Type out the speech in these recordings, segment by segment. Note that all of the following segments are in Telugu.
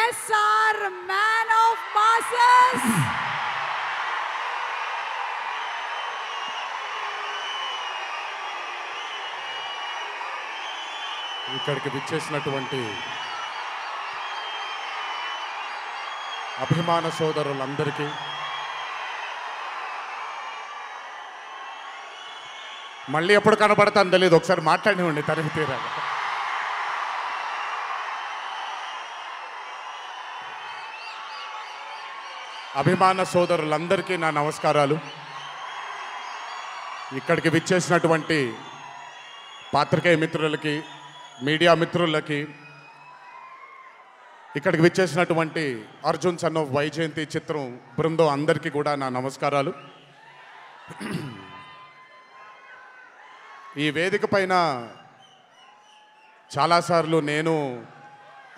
SR Man of Masses. ఇక్కడికి విచ్చేసినటువంటి అభిమాన సోదరులందరికీ మళ్ళీ ఎప్పుడు కనబడతాను తెలియదు, ఒకసారి మాట్లాడివ్వండి తనిఖీ తీరాగా. అభిమాన సోదరులందరికీ నా నమస్కారాలు. ఇక్కడికి విచ్చేసినటువంటి పాత్రికేయ మిత్రులకి, మీడియా మిత్రులకి, ఇక్కడికి విచ్చేసినటువంటి అర్జున్ సన్ ఆఫ్ వైజయంతి చిత్రం బృందం అందరికీ కూడా నా నమస్కారాలు. ఈ వేదిక పైన చాలాసార్లు నేను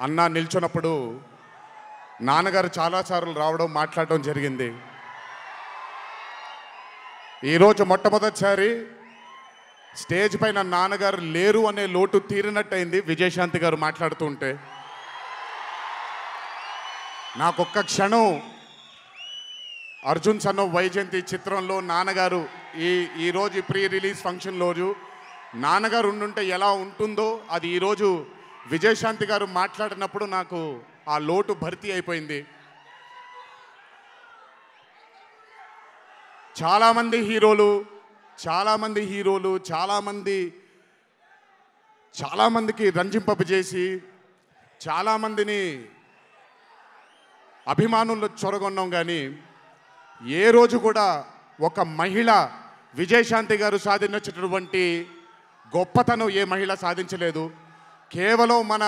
అన్నా నిల్చున్నప్పుడు నాన్నగారు చాలాసార్లు రావడం, మాట్లాడడం జరిగింది. ఈరోజు మొట్టమొదటిసారి స్టేజ్ పైన నాన్నగారు లేరు అనే లోటు తీరినట్టయింది విజయశాంతి గారు మాట్లాడుతుంటే. నాకొక్క క్షణం అర్జున్ సన్ ఆఫ్ వైజయంతి చిత్రంలో నాన్నగారు ఈరోజు ప్రీ రిలీజ్ ఫంక్షన్ రోజు నాన్నగారు ఉండుంటే ఎలా ఉంటుందో అది ఈరోజు విజయశాంతి గారు మాట్లాడినప్పుడు నాకు ఆ లోటు భర్తీ అయిపోయింది. చాలామంది హీరోలు చాలామందికి రంజింపజేసి చాలామందిని అభిమానుల్లో చొరగొన్నాం, కానీ ఏ రోజు కూడా ఒక మహిళ విజయశాంతి గారు సాధించినటువంటి గొప్పతనం ఏ మహిళ సాధించలేదు. కేవలం మన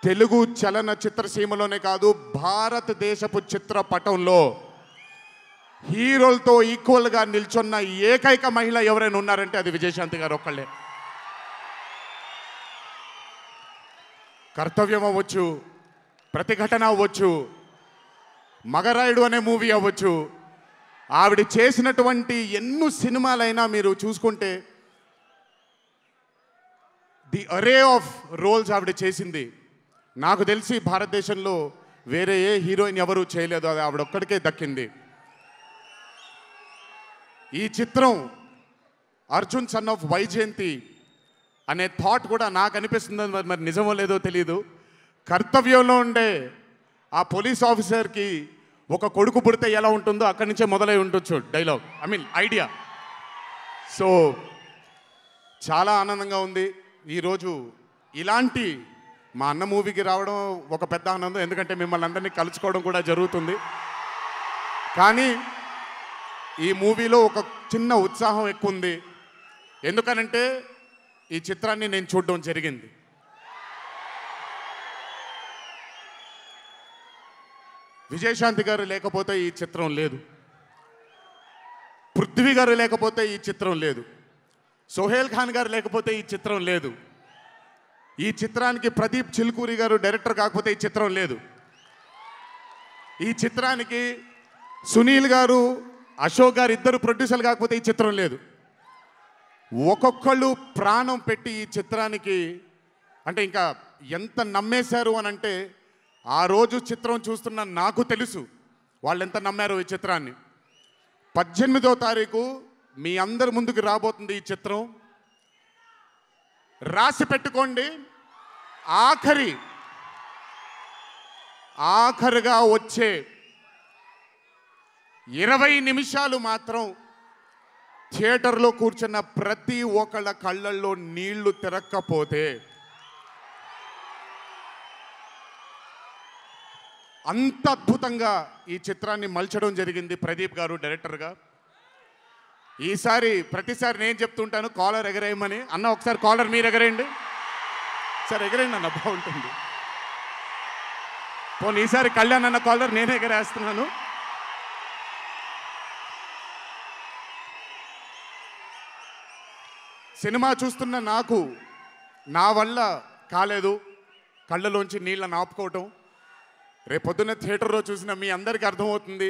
తెలుగు చలనచిత్ర సీమలోనే కాదు, భారతదేశపు చిత్రపటంలో హీరోలతో ఈక్వల్గా నిల్చున్న ఏకైక మహిళ ఎవరైనా ఉన్నారంటే అది విజయశాంతి గారు ఒక్కళ్ళే. కర్తవ్యం అవ్వచ్చు, ప్రతిఘటన అవ్వచ్చు, మగరాయుడు అనే మూవీ అవ్వచ్చు, ఆవిడ చేసినటువంటి ఎన్నో సినిమాలైనా మీరు చూసుకుంటే ది అరే ఆఫ్ రోల్స్ ఆవిడ చేసింది. నాకు తెలిసి భారతదేశంలో వేరే ఏ హీరోయిన్ ఎవరూ చేయలేదు, అది ఆవిడ ఒక్కడికే దక్కింది. ఈ చిత్రం అర్జున్ సన్ ఆఫ్ వైజయంతి అనే థాట్ కూడా నాకు అనిపిస్తుంది, మరి నిజమో లేదో తెలియదు. కర్తవ్యంలో ఉండే ఆ పోలీస్ ఆఫీసర్కి ఒక కొడుకు పుడితే ఎలా ఉంటుందో అక్కడి నుంచే మొదలై ఉండొచ్చు డైలాగ్, ఐడియా. సో చాలా ఆనందంగా ఉంది ఈరోజు ఇలాంటి మా అన్న మూవీకి రావడం ఒక పెద్ద ఆనందం, ఎందుకంటే మిమ్మల్ని అందరినీ కలుసుకోవడం కూడా జరుగుతుంది. కానీ ఈ మూవీలో ఒక చిన్న ఉత్సాహం ఎక్కువ ఉంది, ఎందుకనంటే ఈ చిత్రాన్ని నేను చూడడం జరిగింది. విజయశాంతి గారు లేకపోతే ఈ చిత్రం లేదు, పృథ్వీ గారు లేకపోతే ఈ చిత్రం లేదు, సోహేల్ ఖాన్ గారు లేకపోతే ఈ చిత్రం లేదు, ఈ చిత్రానికి ప్రదీప్ చిల్కూరి గారు డైరెక్టర్ కాకపోతే ఈ చిత్రం లేదు, ఈ చిత్రానికి సునీల్ గారు, అశోక్ గారు ఇద్దరు ప్రొడ్యూసర్లు కాకపోతే ఈ చిత్రం లేదు. ఒక్కొక్కళ్ళు ప్రాణం పెట్టి ఈ చిత్రానికి అంటే ఇంకా ఎంత నమ్మేశారు అని అంటే, ఆ రోజు చిత్రం చూస్తున్న నాకు తెలుసు వాళ్ళు ఎంత నమ్మారు ఈ చిత్రాన్ని. 18వ తారీఖు మీ అందరి ముందుకు రాబోతుంది ఈ చిత్రం. రాసి పెట్టుకోండి, ఆఖరిగా వచ్చే 20 నిమిషాలు మాత్రం థియేటర్లో కూర్చున్న ప్రతి ఒక్కళ్ళ కళ్ళల్లో నీళ్లు తిరక్కపోతే అంత అద్భుతంగా ఈ చిత్రాన్ని మలచడం జరిగింది ప్రదీప్ గారు డైరెక్టర్గా. ప్రతిసారి నేను చెప్తుంటాను కాలర్ ఎగరేయమని. అన్న ఒకసారి కాలర్ మీరు ఎగరేయండి సార్, ఎగరేయండి అన్న, బాగుంటుంది. పోనీ ఈసారి కళ్యాణ్ అన్న కాలర్ నేనే ఎగరేస్తున్నాను. సినిమా చూస్తున్న నాకు నా వల్ల కాలేదు కళ్ళలోంచి నీళ్ళని ఆపుకోవటం. రేపొద్దున్న థియేటర్లో చూసిన మీ అందరికీ అర్థమవుతుంది.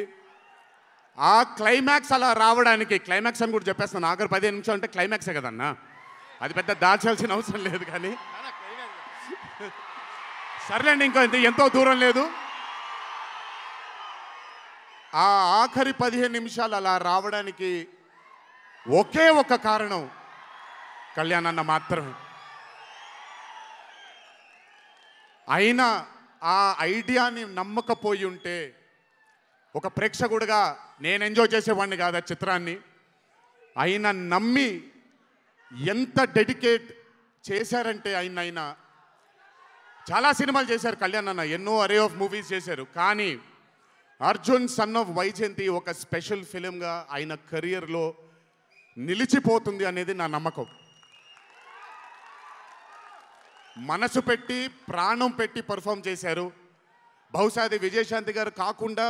ఆ క్లైమాక్స్ అలా రావడానికి, క్లైమాక్స్ అని కూడా చెప్పేస్తాను, ఆఖరి 15 నిమిషాలు అంటే క్లైమాక్సే కదన్నా, అది పెద్ద దాచాల్సిన అవసరం లేదు. కానీ సర్లేండి, ఇంకా ఎంతో దూరం లేదు. ఆ ఆఖరి 15 నిమిషాలు అలా రావడానికి ఒకే ఒక కారణం కళ్యాణ్ అన్న మాత్రమే. అయినా ఆ ఐడియాని నమ్మకపోయి ఉంటే ఒక ప్రేక్షకుడిగా నేను ఎంజాయ్ చేసేవాడిని కాదు ఆ చిత్రాన్ని. అయినా నమ్మి ఎంత డెడికేట్ చేశారంటే ఆయన చాలా సినిమాలు చేశారు కళ్యాణ్ అన్న, ఎన్నో అరే ఆఫ్ మూవీస్ చేశారు. కానీ అర్జున్ సన్ ఆఫ్ వైజయంతి ఒక స్పెషల్ ఫిలింగా ఆయన కెరియర్లో నిలిచిపోతుంది అనేది నా నమ్మకం. మనసు పెట్టి ప్రాణం పెట్టి పర్ఫామ్ చేశారు. బహుశా అది విజయశాంతి గారు కాకుండా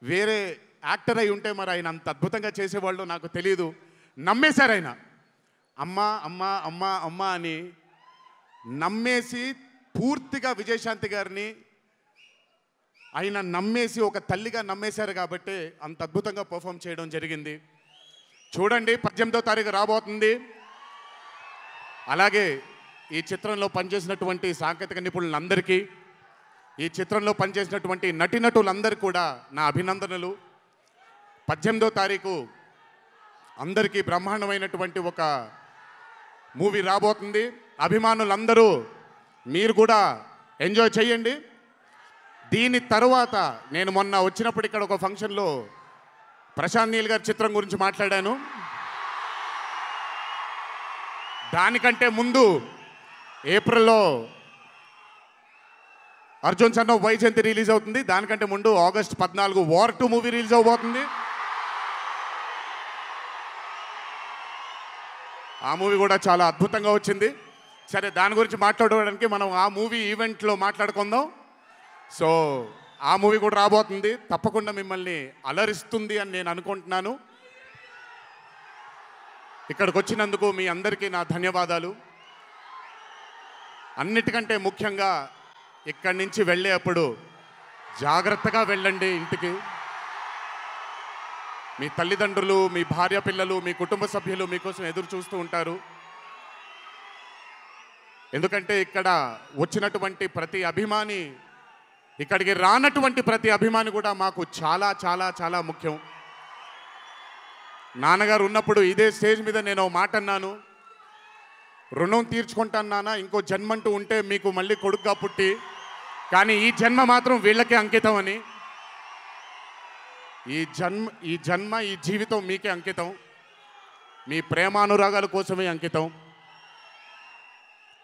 వేరే యాక్టర్ అయి ఉంటే మరి ఆయన అంత అద్భుతంగా చేసేవాళ్ళు నాకు తెలియదు. నమ్మేశారు ఆయన. అమ్మా అమ్మా అమ్మా అమ్మా అని నమ్మేసి పూర్తిగా విజయశాంతి గారిని ఆయన నమ్మేసి ఒక తల్లిగా నమ్మేశారు కాబట్టి అంత అద్భుతంగా పర్ఫామ్ చేయడం జరిగింది. చూడండి, 18వ తారీఖు రాబోతుంది. అలాగే ఈ చిత్రంలో పనిచేసినటువంటి సాంకేతిక నిపుణులందరికీ, ఈ చిత్రంలో పనిచేసినటువంటి నటీనటులందరికీ కూడా నా అభినందనలు. 18వ తారీఖు అందరికీ బ్రహ్మాండమైనటువంటి ఒక మూవీ రాబోతుంది. అభిమానులందరూ మీరు కూడా ఎంజాయ్ చేయండి. దీని తరువాత నేను మొన్న వచ్చినప్పుడు ఇక్కడ ఒక ఫంక్షన్లో ప్రశాంత్ నీల్ గారి చిత్రం గురించి మాట్లాడాను. దానికంటే ముందు ఏప్రిల్లో Arjun son of Vyjayanthi release అవుతుంది. దానికంటే ముందు ఆగస్ట్ 14 వార్ 2 మూవీ రిలీజ్ అవబోతుంది. ఆ మూవీ కూడా చాలా అద్భుతంగా వచ్చింది. సరే, దాని గురించి మాట్లాడడానికి మనం ఆ మూవీ ఈవెంట్లో మాట్లాడుకుందాం. సో ఆ మూవీ కూడా రాబోతుంది. తప్పకుండా మిమ్మల్ని అలరిస్తుంది అని నేను అనుకుంటున్నాను. ఇక్కడికి వచ్చినందుకు మీ అందరికీ నా ధన్యవాదాలు. అన్నిటికంటే ముఖ్యంగా ఇక్కడి నుంచి వెళ్ళేటప్పుడు జాగ్రత్తగా వెళ్ళండి ఇంటికి. మీ తల్లిదండ్రులు, మీ భార్య పిల్లలు, మీ కుటుంబ సభ్యులు మీకోసం ఎదురు చూస్తూ ఉంటారు. ఎందుకంటే ఇక్కడ వచ్చినటువంటి ప్రతి అభిమాని, ఇక్కడికి రానటువంటి ప్రతి అభిమాని కూడా మాకు చాలా చాలా చాలా ముఖ్యం. నాన్నగారు ఉన్నప్పుడు ఇదే స్టేజ్ మీద నేను మాట అన్నాను, రుణం తీర్చుకుంటాను నాన్న, ఇంకో జన్మంటూ ఉంటే మీకు మళ్ళీ కొడుకుగా పుట్టి, కానీ ఈ జన్మ మాత్రం వీళ్ళకే అంకితం అని. ఈ జన్మ ఈ జీవితం మీకే అంకితం, మీ ప్రేమానురాగాల కోసమే అంకితం.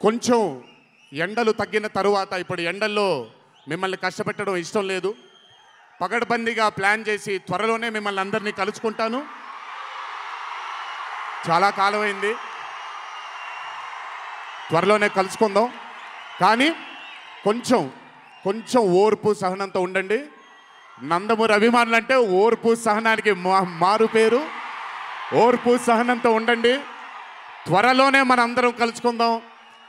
కొంచెం ఎండలు తగ్గిన తరువాత, ఇప్పుడు ఎండల్లో మిమ్మల్ని కష్టపెట్టడం ఇష్టం లేదు, పగడ్బందీగా ప్లాన్ చేసి త్వరలోనే మిమ్మల్ని అందరినీ కలుసుకుంటాను. చాలా కాలమైంది, త్వరలోనే కలుసుకుందాం. కానీ కొంచెం ఓర్పు సహనంతో ఉండండి. నందమూరి అభిమానులు అంటే ఓర్పు సహనానికి మారు పేరు. ఓర్పు సహనంతో ఉండండి. త్వరలోనే మన అందరం కలుసుకుందాం,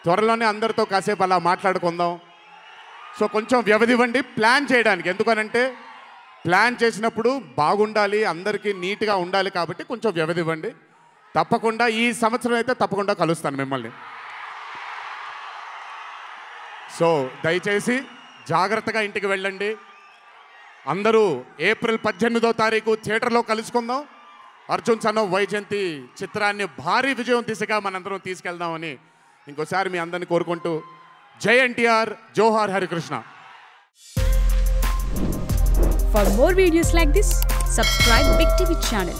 త్వరలోనే అందరితో కాసేపు అలా మాట్లాడుకుందాం. సో కొంచెం వ్యవధి ఇవ్వండి ప్లాన్ చేయడానికి. ఎందుకనంటే ప్లాన్ చేసినప్పుడు బాగుండాలి, అందరికీ నీట్గా ఉండాలి, కాబట్టి కొంచెం వ్యవధి ఇవ్వండి. తప్పకుండా ఈ సంవత్సరం అయితే తప్పకుండా కలుస్తాను మిమ్మల్ని. సో దయచేసి జాగ్రత్తగా ఇంటికి వెళ్ళండి. అందరూ ఏప్రిల్ 18వ తారీఖు థియేటర్లో కలుసుకుందాం. అర్జున్ సన్ ఆఫ్ వైజయంతి చిత్రాన్ని భారీ విజయం దిశగా మనందరం తీసుకెళ్దామని ఇంకోసారి మీ అందరిని కోరుకుంటూ, జై ఎన్టీఆర్, జోహార్ Harikrishna. For more videos like this, subscribe Big TV channel.